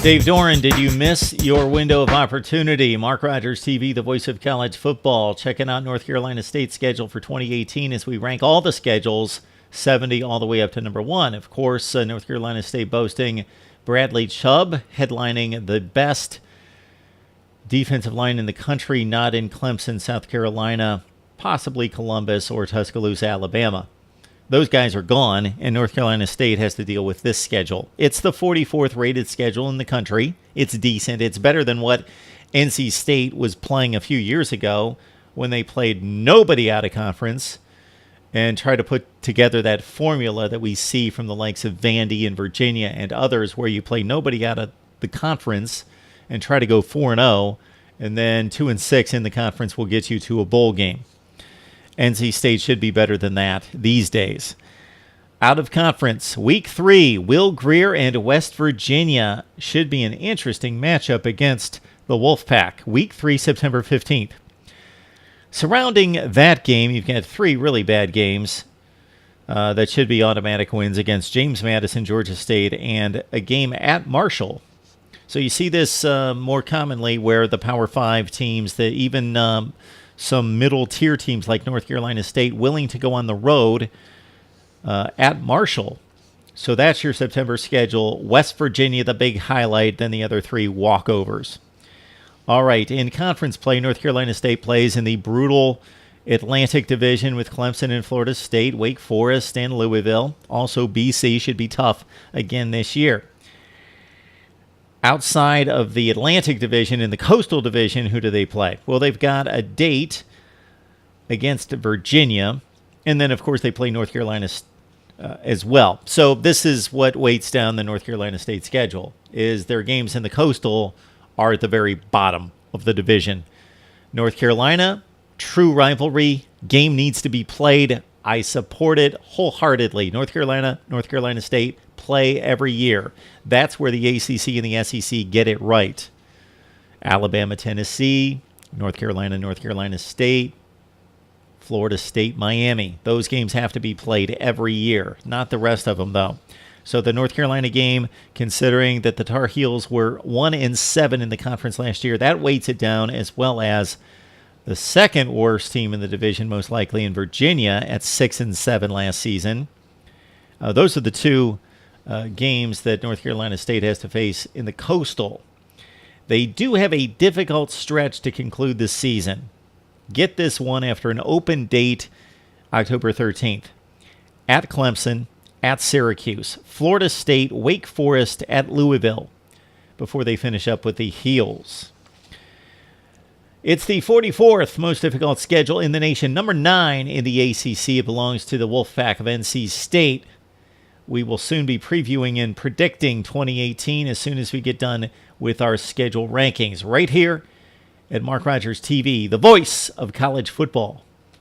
Dave Doran, did you miss your window of opportunity? Mark Rogers TV, the voice of college football, checking out North Carolina State's schedule for 2018 as we rank all the schedules, 70 all the way up to number 1. Of course, North Carolina State boasting Bradley Chubb, headlining the best defensive line in the country, not in Clemson, South Carolina, possibly Columbus or Tuscaloosa, Alabama. Those guys are gone, and North Carolina State has to deal with this schedule. It's the 44th rated schedule in the country. It's decent. It's better than what NC State was playing a few years ago when they played nobody out of conference and tried to put together that formula that we see from the likes of Vandy and Virginia and others where you play nobody out of the conference and try to go 4-0, and then 2-6 in the conference will get you to a bowl game. NC State should be better than that these days. Out of conference, week 3, Will Grier and West Virginia should be an interesting matchup against the Wolfpack. Week 3, September 15th. Surrounding that game, you've got 3 really bad games that should be automatic wins against James Madison, Georgia State, and a game at Marshall. So you see this more commonly where the Power 5 teams, that even some middle-tier teams like North Carolina State willing to go on the road at Marshall. So that's your September schedule. West Virginia, the big highlight, then the other 3 walkovers. All right, in conference play, North Carolina State plays in the brutal Atlantic Division with Clemson and Florida State, Wake Forest, and Louisville. Also, BC should be tough again this year. Outside of the Atlantic Division, in the Coastal Division, who do they play? Well, they've got a date against Virginia, and then, of course, they play North Carolina as well. So this is what weights down the North Carolina State schedule, is their games in the Coastal are at the very bottom of the division. North Carolina, true rivalry, game needs to be played. I support it wholeheartedly. North Carolina State, play every year. That's where the ACC and the SEC get it right. Alabama, Tennessee, North Carolina State, Florida State, Miami. Those games have to be played every year. Not the rest of them, though. So the North Carolina game, considering that the Tar Heels were 1-7 in the conference last year, that weights it down, as well as the second worst team in the division, most likely in Virginia, at 6-7 last season. Those are the 2 games that North Carolina State has to face in the Coastal. They do have a difficult stretch to conclude this season. Get this one after an open date, October 13th. At Clemson, at Syracuse, Florida State, Wake Forest, at Louisville, before they finish up with the Heels. It's the 44th most difficult schedule in the nation. Number 9 in the ACC. It belongs to the Wolfpack of NC State. We will soon be previewing and predicting 2018 as soon as we get done with our schedule rankings right here at Mark Rogers TV, the voice of college football.